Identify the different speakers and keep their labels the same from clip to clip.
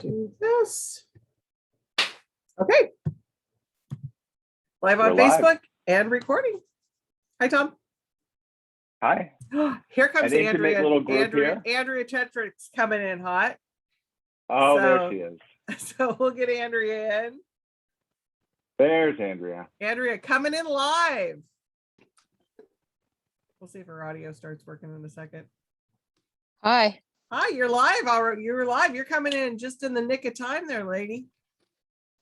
Speaker 1: do this. Okay. Live on
Speaker 2: We're live.
Speaker 1: Facebook and recording. Hi, Tom.
Speaker 2: Hi.
Speaker 1: Here comes
Speaker 2: An intimate
Speaker 1: Andrea.
Speaker 2: little group here.
Speaker 1: Andrea Tetrick's coming in hot.
Speaker 2: Oh,
Speaker 1: So-
Speaker 2: there she is.
Speaker 1: So we'll get Andrea in.
Speaker 2: There's Andrea.
Speaker 1: Andrea coming in live. We'll see if her audio starts working in a second.
Speaker 3: Hi.
Speaker 1: Hi, you're live. You're live. You're coming in just in the nick of time there, lady.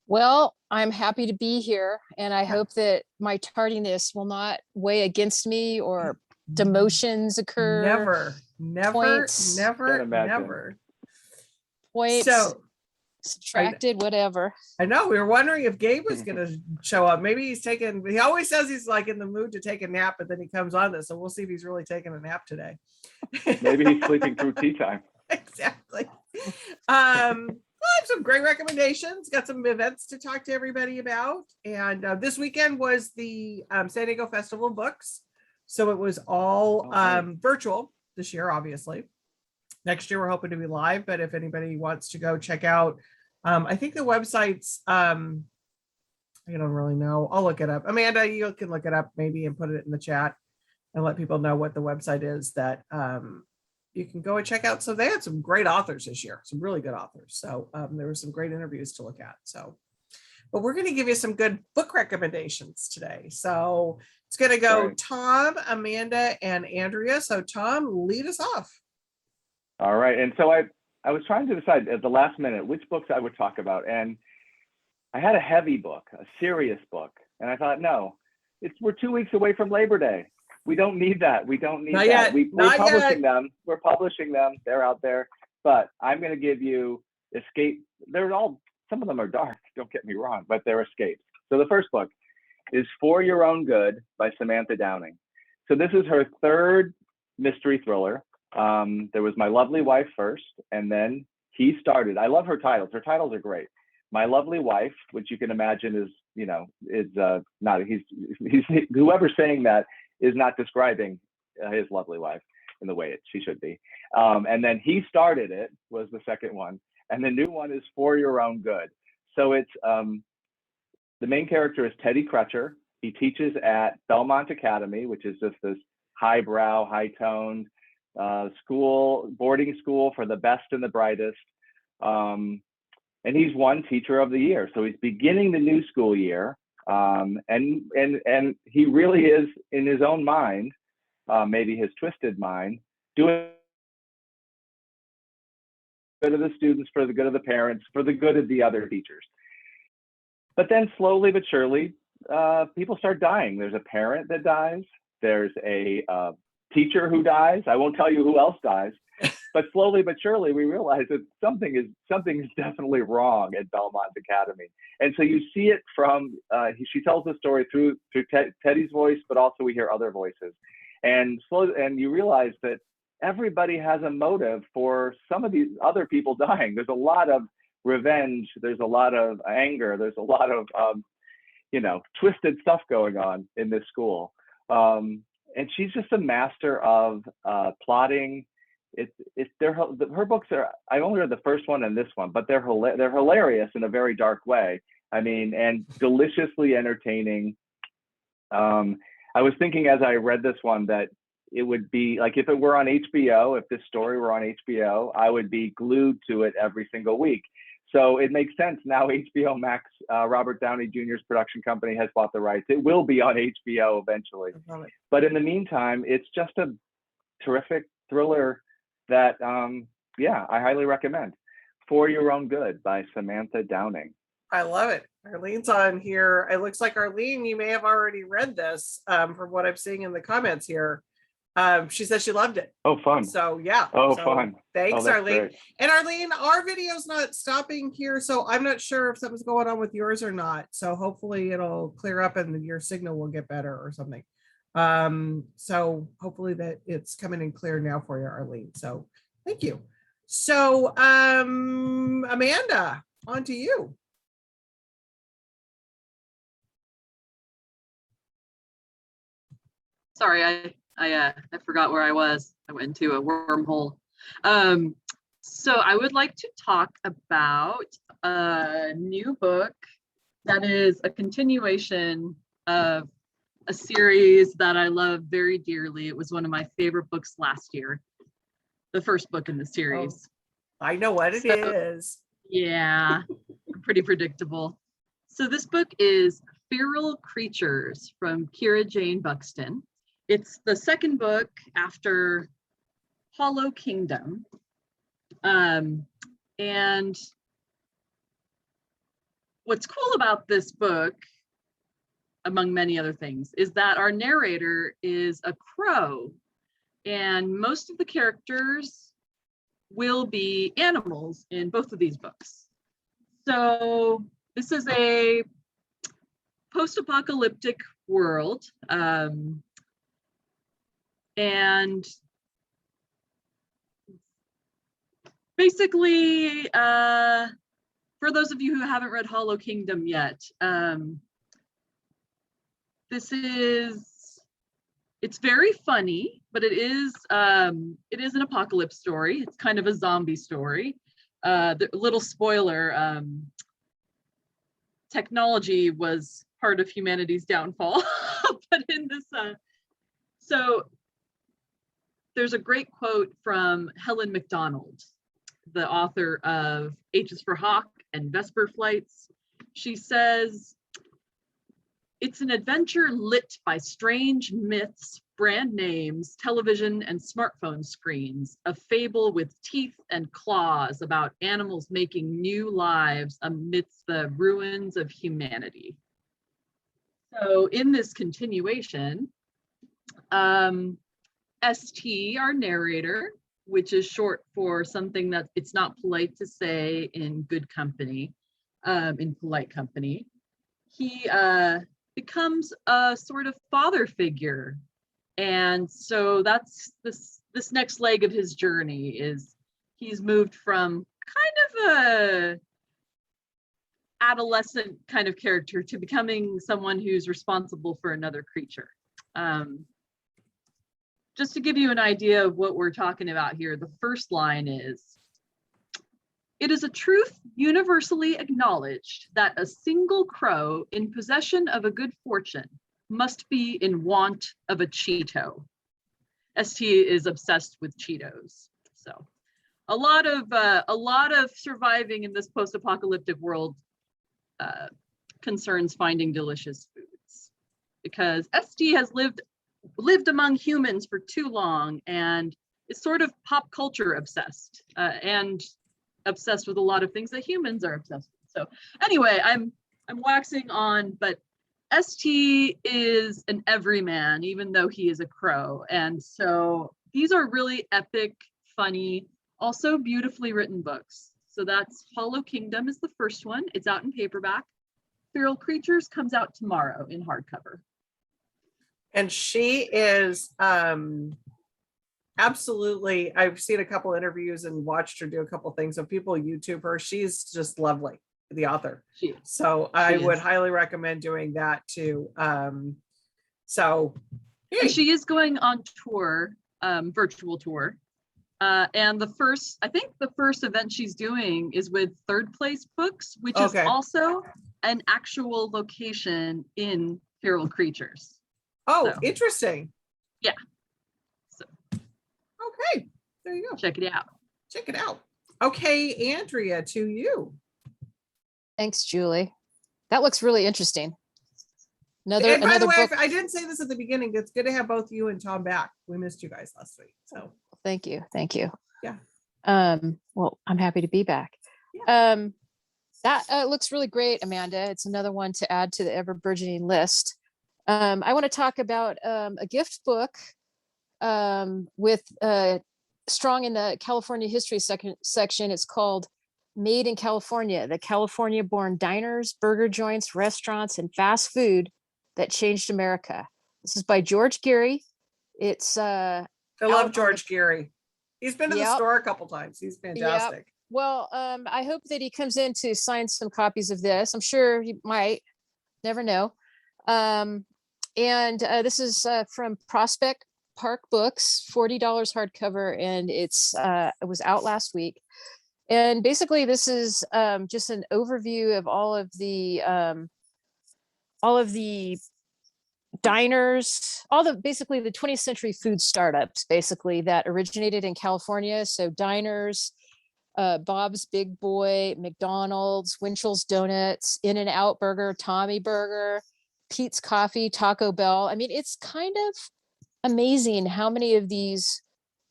Speaker 3: Well, I'm happy to be here, and I hope that my tardiness will not weigh against me or demotions occur.
Speaker 1: Never,
Speaker 3: Points.
Speaker 2: Can't imagine.
Speaker 1: never.
Speaker 3: Points
Speaker 1: So
Speaker 3: subtracted, whatever.
Speaker 1: I know we were wondering if Gabe was going to show up. Maybe he always says he's like in the mood to take a nap, but then he comes on this. So we'll see if he's really taking a nap today.
Speaker 2: Maybe he's sleeping through tea time.
Speaker 1: Exactly. I have some great recommendations. Got some events to talk to everybody about. And this weekend was the San Diego Festival of Books. So it was all virtual this year, obviously. Next year, we're hoping to be live, but if anybody wants to go check out, I think the website's, I don't really know. I'll look it up. Amanda, you can look it up maybe and put it in the chat and let people know what the website is that you can go and check out. So they had some great authors this year, some really good authors. So there were some great interviews to look at. So, but we're going to give you some good book recommendations today. So it's going to go Tom, Amanda, and Andrea. So Tom, lead us off.
Speaker 2: All right. And so I was trying to decide at the last minute which books I would talk about. And I had a heavy book, a serious book. And I thought, no, we're 2 weeks away from Labor Day. We don't need that. We don't need that. We're publishing them. We're publishing them. They're out there. But I'm going to give you escape. Some of them are dark, don't get me wrong, but they're escapes. So the first book is For Your Own Good by Samantha Downing. So this is her third mystery thriller. There was My Lovely Wife first, and then He Started. I love her titles. Her titles are great. My Lovely Wife, which you can imagine is not, he's whoever's saying that is not describing his lovely wife in the way she should be. And then He Started It was the second one. And the new one is For Your Own Good. So it's, the main character is Teddy Crutcher. He teaches at Belmont Academy, which is just this highbrow, high-toned boarding school for the best and the brightest. And he's won Teacher of the Year. So he's beginning the new school year. And he really is, in his own mind, maybe his twisted mind, doing good of the students, for the good of the parents, for the good of the other teachers. But then slowly but surely, people start dying. There's a parent that dies. There's a teacher who dies. I won't tell you who else dies. But slowly but surely, we realize that something is definitely wrong at Belmont Academy. And so you see it from, she tells the story through Teddy's voice, but also we hear other voices. And you realize that everybody has a motive for some of these other people dying. There's a lot of revenge. There's a lot of anger. There's a lot of, twisted stuff going on in this school. And she's just a master of plotting. Her books are, I only read the first one and this one, but they're hilarious in a very dark way. I mean, and deliciously entertaining. I was thinking as I read this one that it would be like, if it were on HBO, if this story were on HBO, I would be glued to it every single week. So it makes sense now. HBO Max, Robert Downey Jr.'s production company, has bought the rights. It will be on HBO eventually. But in the meantime, it's just a terrific thriller that, I highly recommend. For Your Own Good by Samantha Downing.
Speaker 1: I love it. Arlene's on here. It looks like, Arlene, you may have already read this from what I'm seeing in the comments here. She says she loved it.
Speaker 2: Oh, fun.
Speaker 1: So yeah.
Speaker 2: Fun.
Speaker 1: Thanks, Arlene.
Speaker 2: Great.
Speaker 1: And Arlene, our video's not stopping here, so I'm not sure if something's going on with yours or not. So hopefully it'll clear up and your signal will get better or something. So hopefully that it's coming in clear now for you, Arlene. So thank you. So Amanda, on to you.
Speaker 4: Sorry, I forgot where I was. I went into a wormhole. So I would like to talk about a new book that is a continuation of a series that I love very dearly. It was one of my favorite books last year, the first book in the series.
Speaker 1: I know what it is.
Speaker 4: Yeah, pretty predictable. So this book is Feral Creatures from Kira Jane Buxton. It's the second book after Hollow Kingdom. And what's cool about this book, among many other things, is that our narrator is a crow, and most of the characters will be animals in both of these books. So this is a post-apocalyptic world, and basically, for those of you who haven't read Hollow Kingdom yet, it's very funny, but it is an apocalypse story. It's kind of a zombie story. The little spoiler, technology was part of humanity's downfall. But in this, so there's a great quote from Helen MacDonald, the author of H is for Hawk and Vesper Flights. She says, "It's an adventure lit by strange myths, brand names, television and smartphone screens, a fable with teeth and claws about animals making new lives amidst the ruins of humanity." So in this continuation, ST, our narrator, which is short for something that it's not polite to say in good company, in polite company, he becomes a sort of father figure. And so that's this next leg of his journey is he's moved from kind of a adolescent kind of character to becoming someone who's responsible for another creature. Just to give you an idea of what we're talking about here, the first line is, "It is a truth universally acknowledged that a single crow in possession of a good fortune must be in want of a Cheeto." ST is obsessed with Cheetos. So a lot of surviving in this post-apocalyptic world concerns finding delicious foods, because ST has lived among humans for too long and is sort of pop culture obsessed, and obsessed with a lot of things that humans are obsessed with. So anyway, I'm waxing on, but ST is an everyman, even though he is a crow. And so these are really epic, funny, also beautifully written books. So that's Hollow Kingdom is the first one. It's out in paperback. Feral Creatures comes out tomorrow in hardcover.
Speaker 1: And she is absolutely, I've seen a couple interviews and watched her do a couple things. So people YouTube her. She's just lovely, the author. So I would highly recommend doing that too. So
Speaker 4: and she is going on tour, virtual tour. And I think the first event she's doing is with Third Place Books, which is also an actual location in Feral Creatures.
Speaker 1: Oh, so interesting.
Speaker 4: Yeah. So
Speaker 1: okay, there you go.
Speaker 4: Check it out.
Speaker 1: Check it out. Okay, Andrea, to you.
Speaker 3: Thanks, Julie. That looks really interesting.
Speaker 1: And by the way,
Speaker 3: book.
Speaker 1: I didn't say this at the beginning. It's good to have both you and Tom back. We missed you guys last week. So
Speaker 3: thank you.
Speaker 1: Yeah.
Speaker 3: Well, I'm happy to be back. Yeah. That looks really great, Amanda. It's another one to add to the ever burgeoning list. I want to talk about a gift book with strong in the California history section. It's called Made in California, the California-born diners, burger joints, restaurants, and fast food that changed America. This is by George Geary. It's
Speaker 1: I love George Geary. He's been to the store a couple times. He's fantastic.
Speaker 3: Yep. Well, I hope that he comes in to sign some copies of this. I'm sure he might. Never know. And this is from Prospect Park Books, $40 hardcover, and it was out last week. And basically, this is just an overview of all of the diners, basically the 20th century food startups, basically that originated in California. So diners, Bob's Big Boy, McDonald's, Winchell's Donuts, In-N-Out Burger, Tommy Burger, Pete's Coffee, Taco Bell. I mean, it's kind of amazing how many of these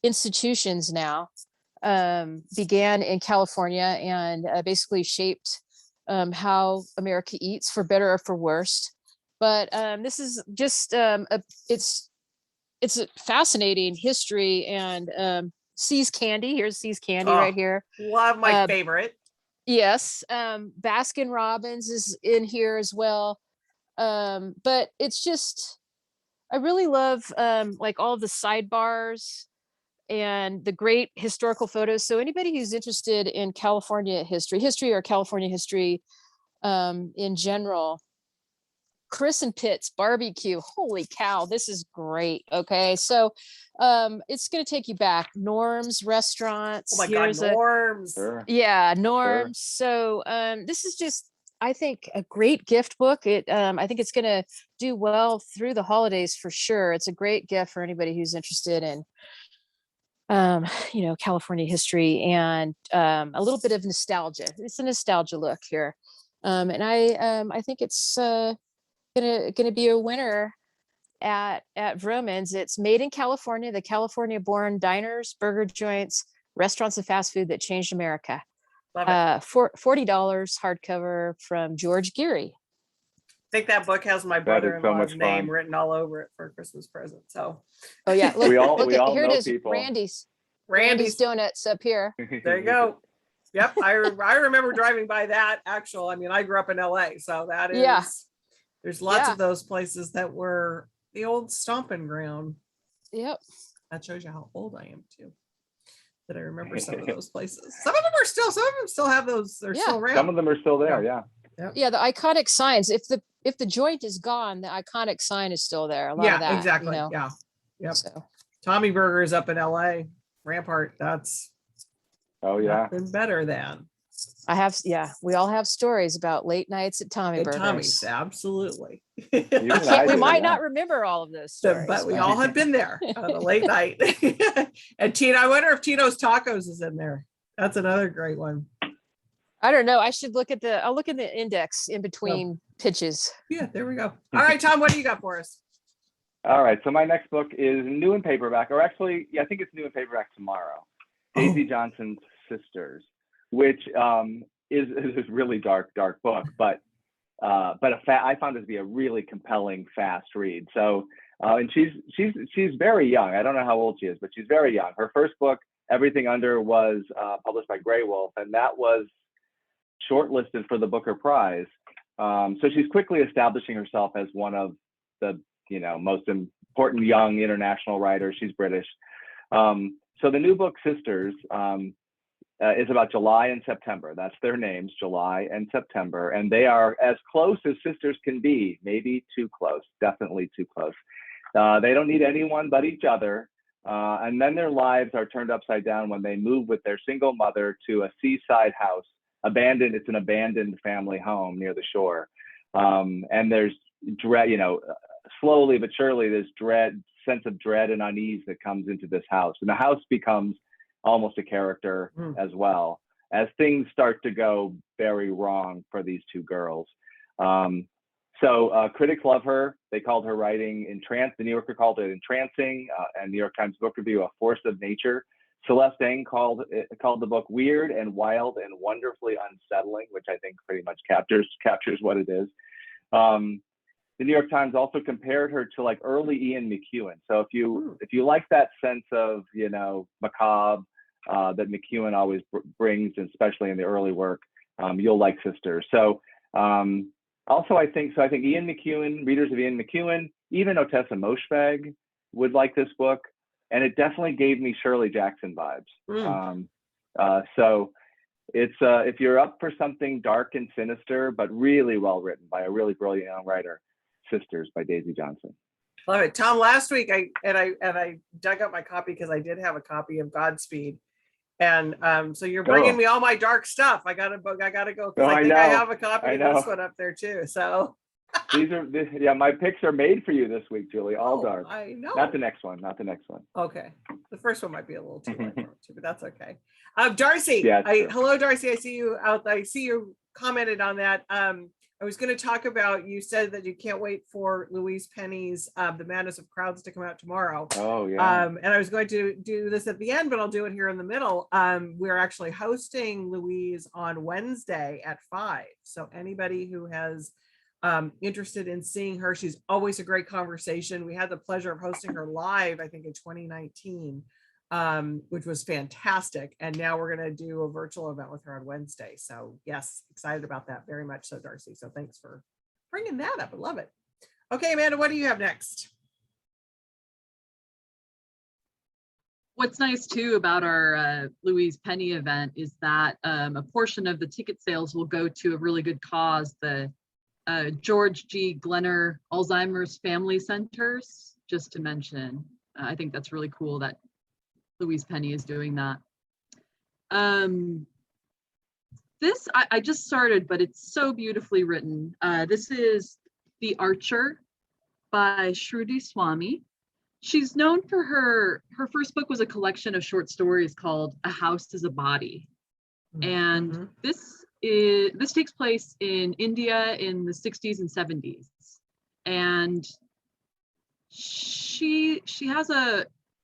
Speaker 3: institutions now began in California and basically shaped how America eats, for better or for worse. But this is just it's a fascinating history. And See's Candy, here's See's Candy right here.
Speaker 1: Love my favorite.
Speaker 3: Yes, Baskin Robbins is in here as well. But it's just, I really love like all of the sidebars and the great historical photos. So anybody who's interested in California history or California history in general, Chris and Pitt's barbecue. Holy cow, this is great. Okay, so it's going to take you back. Norm's restaurants.
Speaker 1: Oh my God, Norm's.
Speaker 2: Sure.
Speaker 3: Yeah, Norm's. So this is just, I think, a great gift book. I think it's going to do well through the holidays for sure. It's a great gift for anybody who's interested in California history and a little bit of nostalgia. It's a nostalgia look here. And I think it's gonna be a winner at Vroman's. It's made in California, the California born diners, burger joints, restaurants, and fast food that changed America.
Speaker 1: Love it.
Speaker 3: $40 hardcover from George Geary.
Speaker 1: I think that book has my
Speaker 2: That is so
Speaker 1: brother-in-law's
Speaker 2: much
Speaker 1: name
Speaker 2: fun.
Speaker 1: written all over it for a Christmas present. So
Speaker 3: Oh yeah, look,
Speaker 2: We all
Speaker 3: here it
Speaker 2: know
Speaker 3: is.
Speaker 2: people.
Speaker 3: Randy's
Speaker 1: Randy's,
Speaker 3: Donuts up here.
Speaker 1: there you go. Yep, I remember driving by that. I mean, I grew up in LA, so that is,
Speaker 3: Yeah.
Speaker 1: There's lots
Speaker 3: Yeah.
Speaker 1: of those places that were the old stomping ground.
Speaker 3: Yep.
Speaker 1: That shows you how old I am too. That I remember some of those places. Some of them still have those. They're
Speaker 3: Yeah.
Speaker 1: still around.
Speaker 2: Some of them are still there. Yeah.
Speaker 3: Yeah, the iconic signs. If the joint is gone, the iconic sign is still there. A lot of that,
Speaker 1: exactly.
Speaker 3: You know?
Speaker 1: Yeah. Yep.
Speaker 3: So
Speaker 1: Tommy Burger is up in LA. Rampart. That's
Speaker 2: Oh yeah.
Speaker 1: nothing better than
Speaker 3: we all have stories about late nights at Tommy Burgers.
Speaker 1: Tommy's. Absolutely.
Speaker 2: Even I
Speaker 3: We
Speaker 2: do,
Speaker 3: might
Speaker 2: yeah.
Speaker 3: not remember all of those stories.
Speaker 1: But we all have been there on a late night. And Tino, I wonder if Tino's Tacos is in there. That's another great one.
Speaker 3: I don't know. I'll look in the index in between pitches.
Speaker 1: Yeah, there we go. All right, Tom, what do you got for us?
Speaker 2: All right. So my next book is new in paperback, or actually, yeah, I think it's new in paperback tomorrow. Daisy Johnson's Sisters, which is a really dark book, but I found it to be a really compelling, fast read. So, and she's very young. I don't know how old she is, but she's very young. Her first book, Everything Under, was published by Grey Wolf, and that was shortlisted for the Booker Prize. So she's quickly establishing herself as one of the most important young international writers. She's British. So the new book, Sisters, is about July and September. That's their names, July and September. And they are as close as sisters can be, maybe too close, definitely too close. They don't need anyone but each other. And then their lives are turned upside down when they move with their single mother to a seaside house, abandoned. It's an abandoned family home near the shore. And there's dread, slowly but surely, this sense of dread and unease that comes into this house. And the house becomes almost a character as well, as things start to go very wrong for these two girls. So critics love her. They called her writing the New Yorker called it entrancing, and New York Times Book Review a force of nature. Celeste Ng called the book weird and wild and wonderfully unsettling, which I think pretty much captures what it is. The New York Times also compared her to like early Ian McEwan. So if you like that sense of macabre that McEwan always brings, especially in the early work, you'll like Sisters. So I think Ian McEwan, readers of Ian McEwan, even Otessa Moshfegh would like this book, and it definitely gave me Shirley Jackson vibes. So it's if you're up for something dark and sinister but really well written by a really brilliant young writer, Sisters by Daisy Johnson.
Speaker 1: Love it. Tom, last week I dug up my copy because I did have a copy of Godspeed. And so you're bringing me all my dark stuff. I gotta go because I think I have a copy of this one up there too. So
Speaker 2: yeah, my picks are made for you this week, Julie. All dark.
Speaker 1: I know.
Speaker 2: Not the next one.
Speaker 1: Okay. The first one might be a little too light, but that's okay. Darcy.
Speaker 2: Yeah,
Speaker 1: hello, Darcy. I see you out. I see you commented on that. I was going to talk about, you said that you can't wait for Louise Penny's The Madness of Crowds to come out tomorrow.
Speaker 2: Oh, yeah.
Speaker 1: And I was going to do this at the end, but I'll do it here in the middle. We're actually hosting Louise on Wednesday at 5. So anybody who has interested in seeing her, she's always a great conversation. We had the pleasure of hosting her live, I think in 2019. Which was fantastic. And now we're going to do a virtual event with her on Wednesday. So yes, excited about that very much so, Darcy. So thanks for bringing that up. I love it. Okay, Amanda, what do you have next?
Speaker 4: What's nice too about our Louise Penny event is that a portion of the ticket sales will go to a really good cause, the George G. Glenner Alzheimer's Family Centers, just to mention. I think that's really cool that Louise Penny is doing that. This, I just started, but it's so beautifully written. This is The Archer by Shruti Swami. She's known for her first book was a collection of short stories called A House is a Body. And this takes place in India in the 60s and 70s. And she has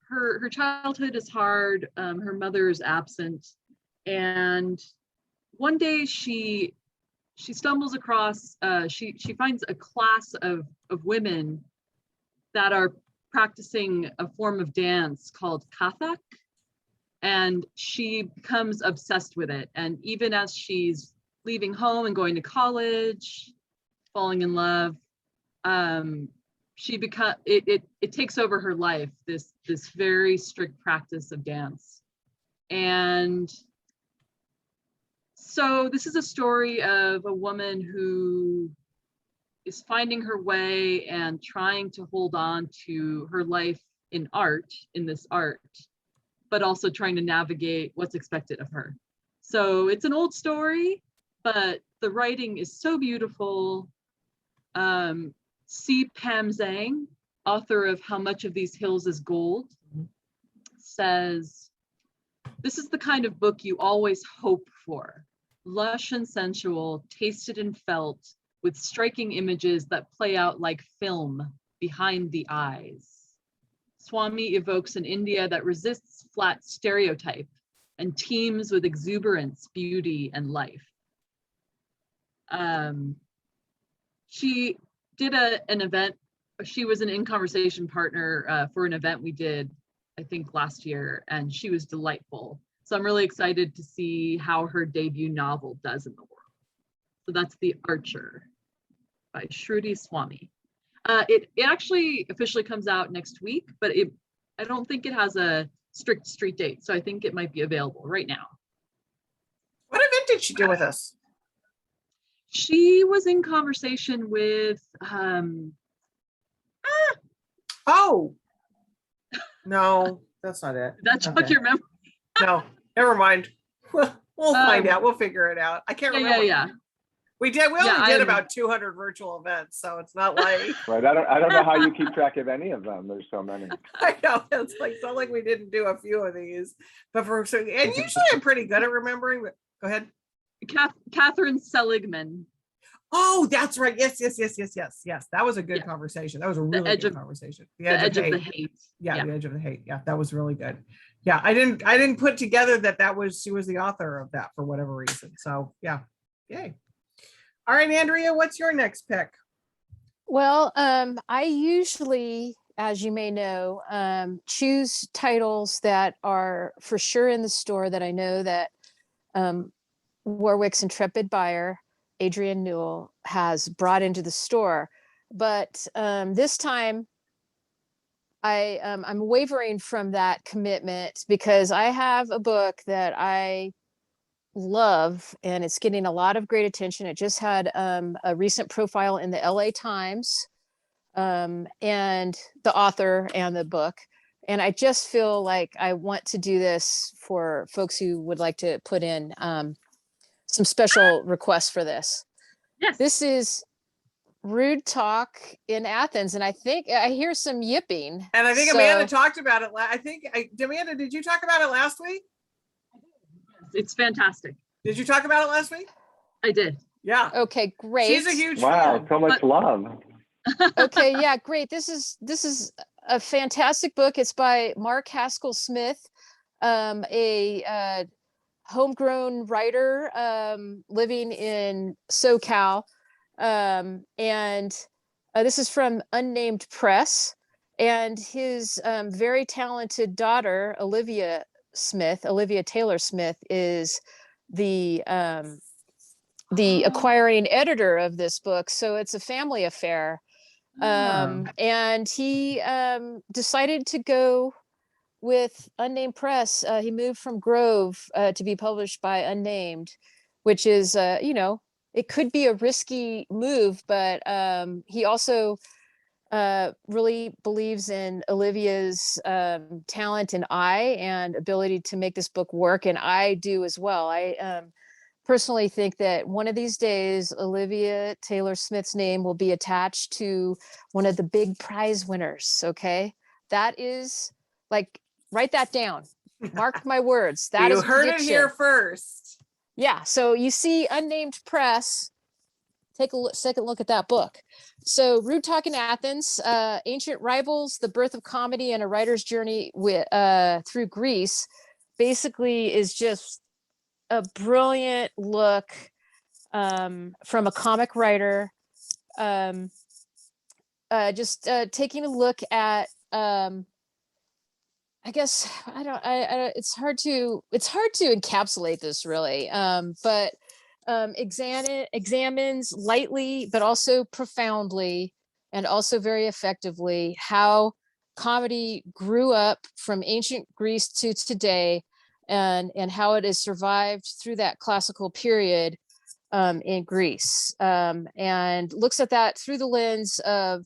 Speaker 4: her childhood is hard. Her mother is absent, and one day she stumbles across. She finds a class of women that are practicing a form of dance called Kathak, and she becomes obsessed with it. And even as she's leaving home and going to college, falling in love, it takes over her life, this very strict practice of dance. And so this is a story of a woman who is finding her way and trying to hold on to her life in this art, but also trying to navigate what's expected of her. So it's an old story, but the writing is so beautiful. C. Pam Zhang, author of How Much of These Hills is Gold, says, "This is the kind of book you always hope for. Lush and sensual, tasted and felt, with striking images that play out like film behind the eyes. Swami evokes an India that resists flat stereotype and teems with exuberance, beauty, and life." She did an event. She was an In Conversation partner for an event we did, I think last year, and she was delightful. So I'm really excited to see how her debut novel does in the world. So that's The Archer by Shruti Swami. It actually officially comes out next week, but I don't think it has a strict street date. So I think it might be available right now.
Speaker 1: What event did she do with us?
Speaker 4: She was in conversation with
Speaker 1: Oh no, that's not it.
Speaker 4: That's what you remember.
Speaker 1: No, never mind. We'll find out. We'll figure it out. I can't remember.
Speaker 4: Yeah.
Speaker 1: We only did about 200 virtual events, so it's not like
Speaker 2: right. I don't know how you keep track of any of them. There's so many.
Speaker 1: I know it's not like we didn't do a few of these, but and usually I'm pretty good at remembering. But go ahead.
Speaker 4: Catherine Seligman.
Speaker 1: Oh, that's right. Yes. That was a good conversation. That was a really good conversation. The edge of the hate. Yeah, The Edge of the Hate. Yeah, that was really good. Yeah, I didn't put together that she was the author of that for whatever reason. So yeah, yay. All right, Andrea, what's your next pick?
Speaker 3: Well, I usually, as you may know, choose titles that are for sure in the store that I know that Warwick's intrepid buyer, Adrienne Newell, has brought into the store. But this time I'm wavering from that commitment because I have a book that I love and it's getting a lot of great attention. It just had a recent profile in the LA Times. and the author and the book. And I just feel like I want to do this for folks who would like to put in some special requests for this.
Speaker 4: Yes.
Speaker 3: This is Rude Talk in Athens, and I think I hear some yipping.
Speaker 1: And I think
Speaker 3: So-
Speaker 1: Amanda talked about it. Amanda, did you talk about it last week?
Speaker 4: It's fantastic.
Speaker 1: Did you talk about it last week?
Speaker 4: I did.
Speaker 1: Yeah.
Speaker 3: Okay, great.
Speaker 1: She's a huge
Speaker 2: Wow,
Speaker 1: fan.
Speaker 2: so much love.
Speaker 3: Okay, yeah, great. This is a fantastic book. It's by Mark Haskell Smith, a homegrown writer living in SoCal. And this is from Unnamed Press. And his very talented daughter, Olivia Taylor Smith, is the acquiring editor of this book. So it's a family affair. And he decided to go with Unnamed Press. He moved from Grove to be published by Unnamed, which is, it could be a risky move, but he also really believes in Olivia's talent and eye and ability to make this book work. And I do as well. I personally think that one of these days, Olivia Taylor Smith's name will be attached to one of the big prize winners. Okay. That is like, write that down. Mark my words. That
Speaker 1: You
Speaker 3: is a
Speaker 1: heard it here
Speaker 3: prediction.
Speaker 1: first.
Speaker 3: Yeah. So you see Unnamed Press. Take a second look at that book. So Rude Talk in Athens, Ancient Rivals, The Birth of Comedy and a Writer's Journey through Greece, basically is just a brilliant look from a comic writer, just taking a look at I guess it's hard to encapsulate this really, but examines lightly but also profoundly and also very effectively how comedy grew up from ancient Greece to today, and how it has survived through that classical period in Greece, and looks at that through the lens of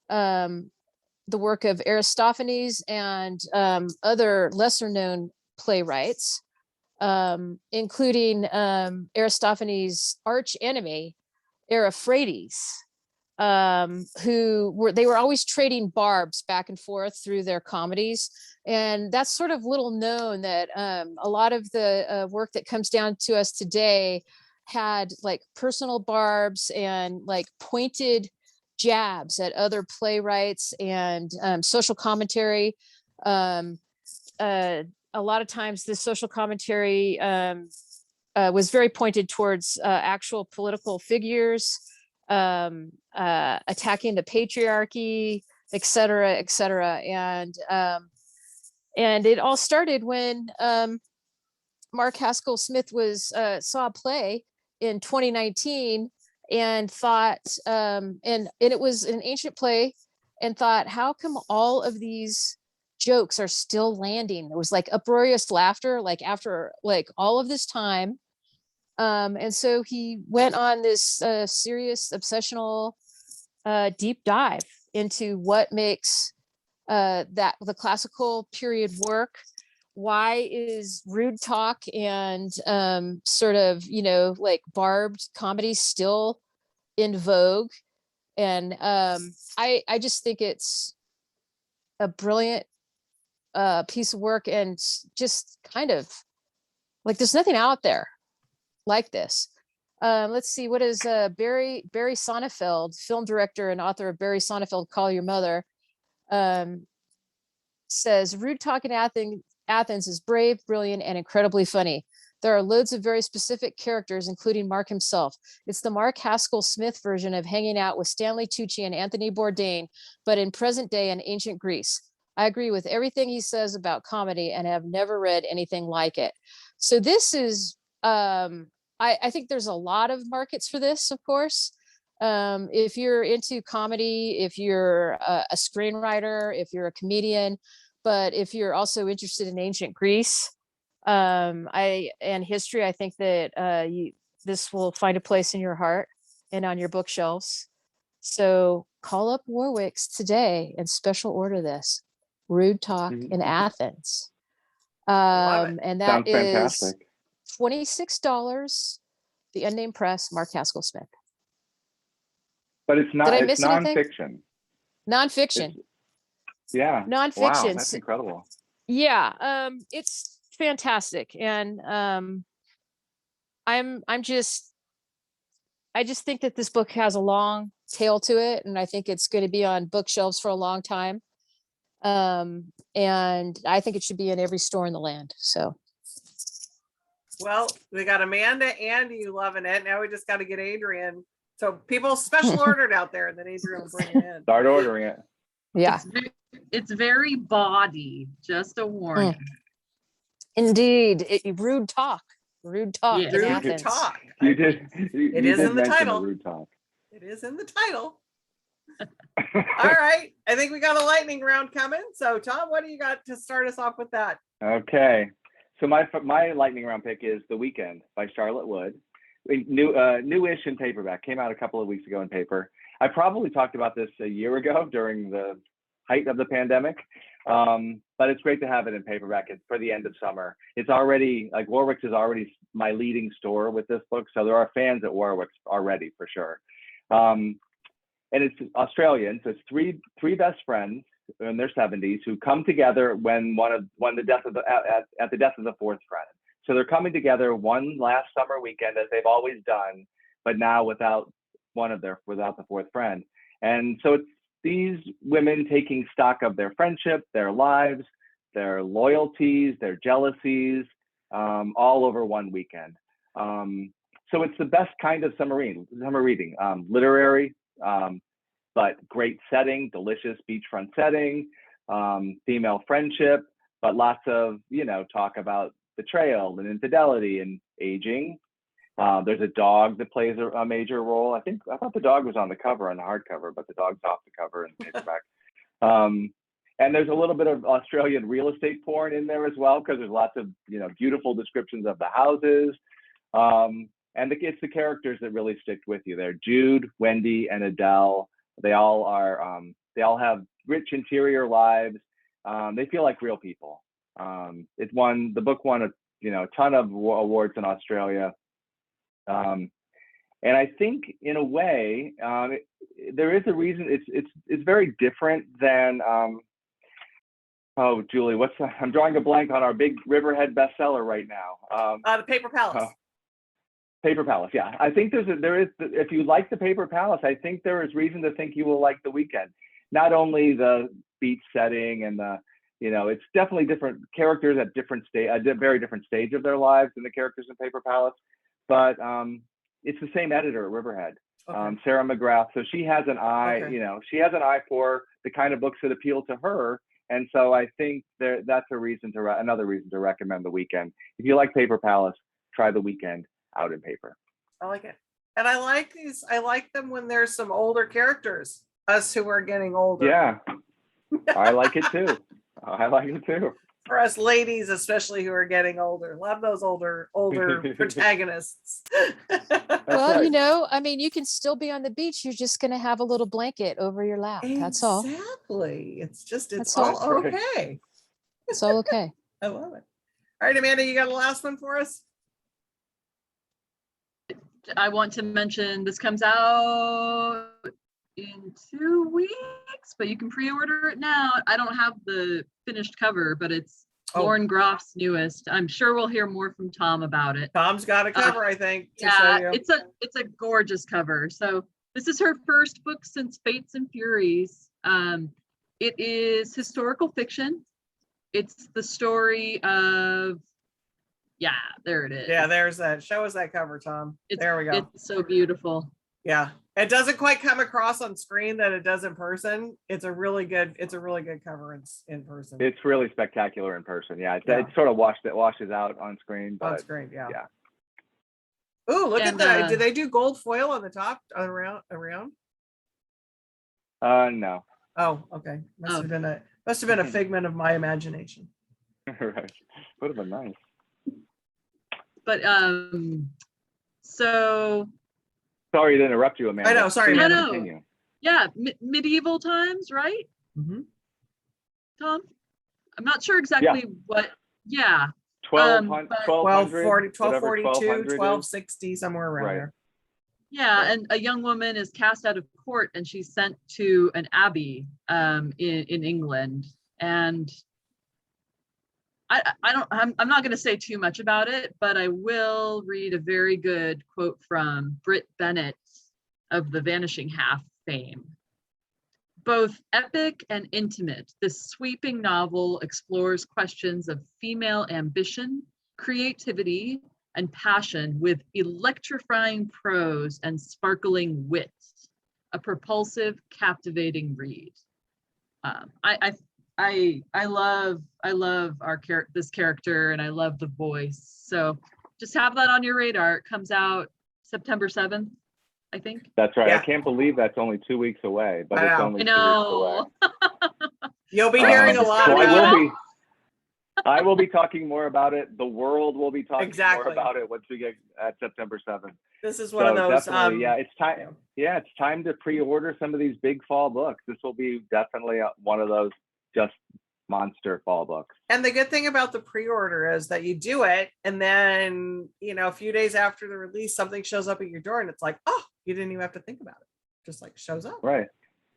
Speaker 3: the work of Aristophanes and other lesser known playwrights, including Aristophanes' arch enemy, Ariphrades, they were always trading barbs back and forth through their comedies. And that's sort of little known that a lot of the work that comes down to us today had like personal barbs and like pointed jabs at other playwrights and social commentary. A lot of times this social commentary was very pointed towards actual political figures, attacking the patriarchy, et cetera, et cetera. And it all started when Mark Haskell Smith saw a play in 2019 and thought, and it was an ancient play, and thought, how come all of these jokes are still landing? There was like uproarious laughter, like after like all of this time. And so he went on this serious obsessional deep dive into what makes the classical period work. Why is rude talk and sort of, like barbed comedy still in vogue? And I just think it's a brilliant piece of work, and just kind of like there's nothing out there like this. Let's see, what is Barry Sonnenfeld, film director and author of Barry Sonnenfeld, Call Your Mother, says Rude Talk in Athens is brave, brilliant, and incredibly funny. There are loads of very specific characters, including Mark himself. It's the Mark Haskell Smith version of hanging out with Stanley Tucci and Anthony Bourdain, but in present day and ancient Greece. I agree with everything he says about comedy and have never read anything like it. So this is, I think there's a lot of markets for this, of course. If you're into comedy, if you're a screenwriter, if you're a comedian, but if you're also interested in ancient Greece and history, I think that this will find a place in your heart and on your bookshelves. So call up Warwick's today and special order this Rude Talk in Athens.
Speaker 1: Love it.
Speaker 3: And that
Speaker 2: Sounds
Speaker 3: is
Speaker 2: fantastic.
Speaker 3: $26. The Unnamed Press, Mark Haskell Smith.
Speaker 2: But it's not.
Speaker 3: Did I
Speaker 2: It's
Speaker 3: miss anything?
Speaker 2: nonfiction.
Speaker 3: Nonfiction.
Speaker 2: Yeah. Wow,
Speaker 3: Nonfiction.
Speaker 2: that's incredible.
Speaker 3: Yeah, it's fantastic, and I just think that this book has a long tail to it, and I think it's going to be on bookshelves for a long time. And I think it should be in every store in the land. So,
Speaker 1: Well, we got Amanda and you loving it. Now we just got to get Adrian. So people special ordered out there, and then Adrian will bring it in.
Speaker 2: Start ordering it.
Speaker 3: yeah,
Speaker 4: It's very bawdy, just a warning.
Speaker 3: indeed, rude talk in
Speaker 4: Yes.
Speaker 1: Rude
Speaker 3: Athens.
Speaker 1: talk.
Speaker 2: You did.
Speaker 1: It
Speaker 2: you
Speaker 1: is
Speaker 2: did
Speaker 1: in the
Speaker 2: mention
Speaker 1: title.
Speaker 2: Rude talk.
Speaker 1: It is in the title. All right. I think we got a lightning round coming. So Tom, what do you got to start us off with that?
Speaker 2: Okay. So my lightning round pick is The Weekend by Charlotte Wood. Newish in paperback. Came out a couple of weeks ago in paper. I probably talked about this a year ago during the height of the pandemic. But it's great to have it in paperback. It's for the end of summer. It's already, like, Warwick's is already my leading store with this book. So there are fans at Warwick's already for sure. And it's Australian. So it's three best friends in their 70s who come together when at the death of the fourth friend. So they're coming together one last summer weekend, as they've always done, but now without the fourth friend. And so it's these women taking stock of their friendship, their lives, their loyalties, their jealousies, all over one weekend. So it's the best kind of summer reading, literary, but great setting, delicious beachfront setting, female friendship, but lots of, talk about betrayal and infidelity and aging. There's a dog that plays a major role. I thought the dog was on the cover, on the hardcover, but the dog's off the cover in paperback. And there's a little bit of Australian real estate porn in there as well, because there's lots of, beautiful descriptions of the houses. And it's the characters that really stick with you there. Jude, Wendy, and Adele. They all have rich interior lives. They feel like real people. The book won a ton of awards in Australia. And I think in a way, there is a reason it's very different than, Julie, I'm drawing a blank on our big Riverhead bestseller right now.
Speaker 1: The Paper Palace.
Speaker 2: Paper Palace, yeah. I think if you like the Paper Palace, I think there is reason to think you will like The Weekend. Not only the beach setting and it's definitely different characters at a very different stage of their lives than the characters in Paper Palace, but it's the same editor at Riverhead, Sarah McGrath. So she has an eye, she has an eye for the kind of books that appeal to her. And so I think that's another reason to recommend The Weekend. If you like Paper Palace, try The Weekend out in paper.
Speaker 1: I like it. And I like them when there's some older characters, us who are getting older.
Speaker 2: Yeah, I like it too. I like it too.
Speaker 1: For us ladies, especially who are getting older. Love those older protagonists.
Speaker 3: Well,
Speaker 2: right.
Speaker 3: you can still be on the beach. You're just going to have a little blanket over your lap. That's all.
Speaker 1: Exactly. It's
Speaker 3: all
Speaker 1: okay.
Speaker 3: It's all okay.
Speaker 1: I love it. All right, Amanda, you got a last one for us?
Speaker 4: I want to mention this comes out in 2 weeks, but you can pre-order it now. I don't have the finished cover, but it's Lauren Groff's newest. I'm sure we'll hear more from Tom about it.
Speaker 1: Tom's got a cover, I think.
Speaker 4: Yeah, it's a gorgeous cover. So this is her first book since Fates and Furies. It is historical fiction. It's the story of, there it is.
Speaker 1: Yeah, there's that. Show us that cover, Tom. There we go.
Speaker 4: It's so beautiful.
Speaker 1: Yeah, it doesn't quite come across on screen that it does in person. It's a really good cover in person.
Speaker 2: It's really spectacular in person. Yeah, it sort of washes out on screen. But
Speaker 1: on screen, yeah. Ooh, look at that! Did they do gold foil on the top around?
Speaker 2: No.
Speaker 1: Oh, okay. Must have been a figment of my imagination.
Speaker 2: Right. Would have been nice.
Speaker 4: But so.
Speaker 2: Sorry to interrupt you, Amanda.
Speaker 1: I know. Sorry,
Speaker 4: no. Yeah, medieval times, right,
Speaker 1: Mhm.
Speaker 4: Tom? I'm not sure exactly what. Yeah.
Speaker 2: 1200,
Speaker 4: But
Speaker 2: 1200,
Speaker 1: 1242,
Speaker 2: 1200 is.
Speaker 1: 1260, somewhere around
Speaker 2: Right.
Speaker 1: there.
Speaker 4: yeah, and a young woman is cast out of court and she's sent to an abbey in England. And I'm not going to say too much about it, but I will read a very good quote from Britt Bennett of the Vanishing Half fame. Both epic and intimate, this sweeping novel explores questions of female ambition, creativity, and passion with electrifying prose and sparkling wit. A propulsive, captivating read. I love this character, and I love the voice. So just have that on your radar. It comes out September 7th, I think.
Speaker 2: That's right.
Speaker 1: Yeah.
Speaker 2: I can't believe that's only 2 weeks away, but
Speaker 1: I
Speaker 2: it's
Speaker 1: know.
Speaker 2: only
Speaker 4: I
Speaker 2: 2 weeks away.
Speaker 4: know.
Speaker 1: You'll be hearing a lot
Speaker 2: So
Speaker 1: about
Speaker 2: I will be talking more about it. The world will be talking
Speaker 1: Exactly.
Speaker 2: more about it once we get at September 7th.
Speaker 1: this is one of those.
Speaker 2: Definitely, it's time. Yeah, it's time to pre-order some of these big fall books. This will be definitely one of those just monster fall books.
Speaker 1: And the good thing about the pre-order is that you do it, and then a few days after the release, something shows up at your door, and it's like, oh, you didn't even have to think about it. Just like shows up.
Speaker 2: Right.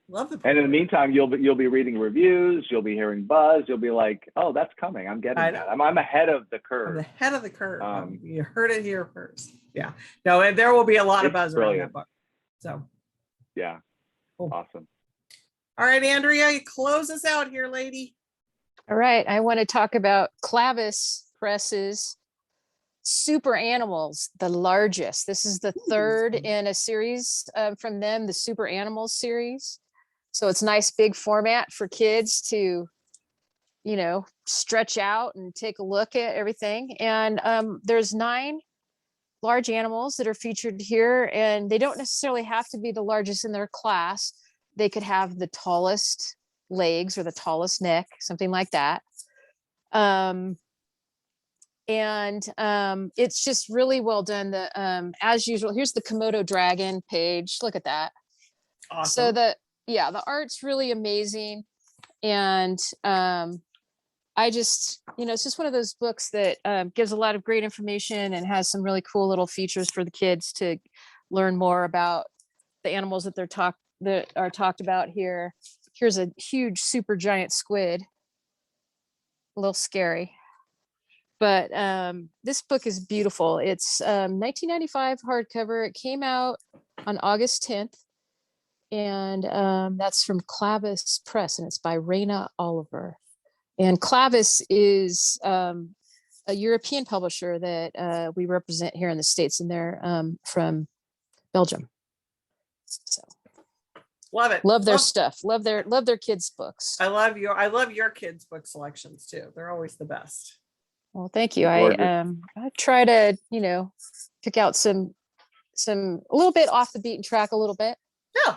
Speaker 1: Love the.
Speaker 2: And in the meantime, you'll be reading reviews. You'll be hearing buzz. You'll be like, oh, that's coming. I'm getting that. I'm ahead of the curve.
Speaker 1: I'm ahead of the curve. You heard it here first. Yeah. No, and there will be a lot of buzz around that book. So.
Speaker 2: Yeah.
Speaker 1: Cool.
Speaker 2: Awesome.
Speaker 1: All right, Andrea, you close us out here, lady.
Speaker 3: All right. I want to talk about Clavis Press's Super Animals, the largest. This is the third in a series from them, the Super Animals series. So it's nice big format for kids to, stretch out and take a look at everything. And there's 9 large animals that are featured here, and they don't necessarily have to be the largest in their class. They could have the tallest legs or the tallest neck, something like that. It's just really well done. The as usual, here's the Komodo dragon page. Look at that.
Speaker 1: Awesome.
Speaker 3: So the art's really amazing. And I just, it's just one of those books that gives a lot of great information and has some really cool little features for the kids to learn more about the animals that that are talked about here. Here's a huge super giant squid. A little scary. But this book is beautiful. It's 1995 hardcover. It came out on August 10th. And that's from Clavis Press, and it's by Raina Oliver. And Clavis is a European publisher that we represent here in the States, and they're from Belgium. So
Speaker 1: love it.
Speaker 3: Love their stuff. Love their kids' books.
Speaker 1: I love your kids' book selections too. They're always the best.
Speaker 3: Well, thank you. I try to, pick out some a little bit off the beaten track a little bit.
Speaker 1: Yeah.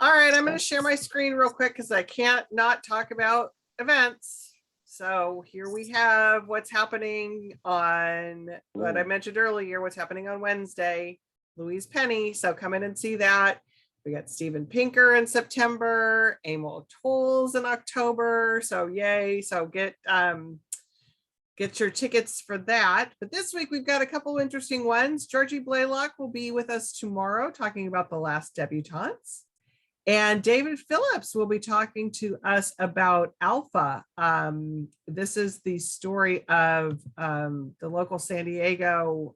Speaker 1: All right, I'm going to share my screen real quick because I can't not talk about events. So here we have what's happening on what I mentioned earlier, what's happening on Wednesday, Louise Penny. So come in and see that. We got Steven Pinker in September, Emil Tolles in October. So yay. So get your tickets for that. But this week we've got a couple interesting ones. Georgie Blaylock will be with us tomorrow talking about The Last Debutantes. And David Phillips will be talking to us about Alpha. This is the story of the local San Diego,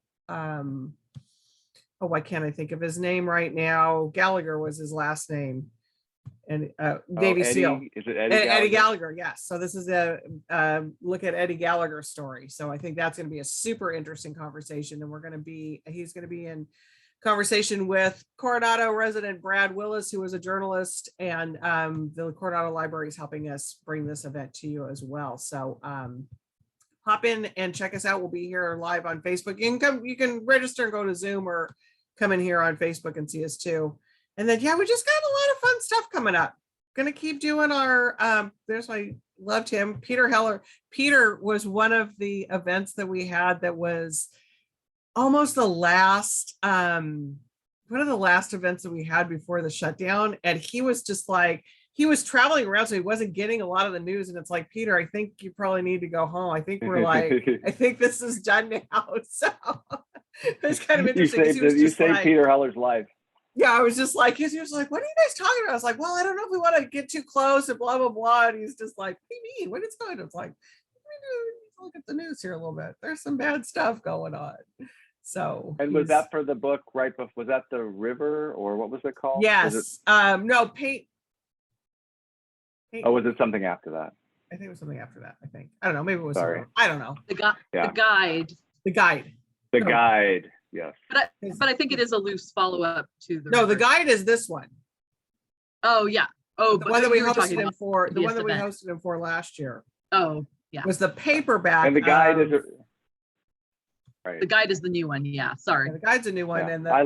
Speaker 1: why can't I think of his name right now? Gallagher was his last name. And Navy SEAL.
Speaker 2: Is it Eddie Gallagher?
Speaker 1: Eddie Gallagher, yes. So this is a look at Eddie Gallagher's story. So I think that's going to be a super interesting conversation. And he's going to be in conversation with Coronado resident Brad Willis, who is a journalist, and the Coronado Library is helping us bring this event to you as well. So hop in and check us out. We'll be here live on Facebook. You can register and go to Zoom or come in here on Facebook and see us too. And then, we just got a lot of fun stuff coming up. Going to keep doing our, I loved him, Peter Heller. Peter was one of the events that we had that was almost the last one of the last events that we had before the shutdown, and he was just like, he was traveling around, so he wasn't getting a lot of the news. And it's like, Peter, I think you probably need to go home. I think we're like, I think this is done now. So it's kind of interesting.
Speaker 2: You saved Peter Heller's life.
Speaker 1: Yeah, I was just like, he was like, what are you guys talking about? I was like, well, I don't know if we want to get too close and blah, blah, blah. And he's just like, what do you mean? What is going on? It's like, look at the news here a little bit. There's some bad stuff going on. So,
Speaker 2: and was that for the book right before? Was that The River, or what was it called?
Speaker 1: Yes. No, paint.
Speaker 2: Oh, was it something after that?
Speaker 1: I think it was something after that. I think. I don't know. Maybe it was.
Speaker 2: Sorry.
Speaker 1: I don't know.
Speaker 4: The guide.
Speaker 1: The guide.
Speaker 2: The
Speaker 1: No.
Speaker 2: guide. Yes.
Speaker 4: But I think it is a loose follow-up to the.
Speaker 1: No, the
Speaker 4: River.
Speaker 1: guide is this one.
Speaker 4: Oh yeah. Oh,
Speaker 1: The one that we
Speaker 4: you were talking
Speaker 1: hosted him
Speaker 4: about
Speaker 1: for. The one that we
Speaker 4: event.
Speaker 1: hosted him for last year
Speaker 4: Oh yeah.
Speaker 1: was the paperback.
Speaker 2: And the guide is.
Speaker 4: The guide is the new one. Yeah. Sorry.
Speaker 1: The guide's a new one,
Speaker 2: Yeah.
Speaker 1: and
Speaker 2: I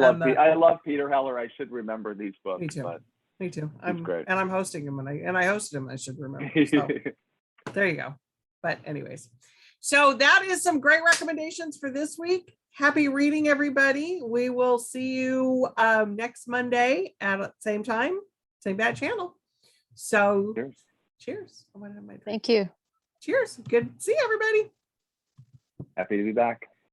Speaker 2: love Peter Heller. I should remember these books.
Speaker 1: Me too.
Speaker 2: But
Speaker 1: Me too.
Speaker 2: great.
Speaker 1: And I'm hosting him, and I hosted him. I should remember. So there you go. But anyways, so that is some great recommendations for this week. Happy reading, everybody. We will see you next Monday at the same time, same bad channel. So cheers. I want to have my drink.
Speaker 3: Thank you.
Speaker 1: Cheers. Good. See you, everybody.
Speaker 2: Happy to be back.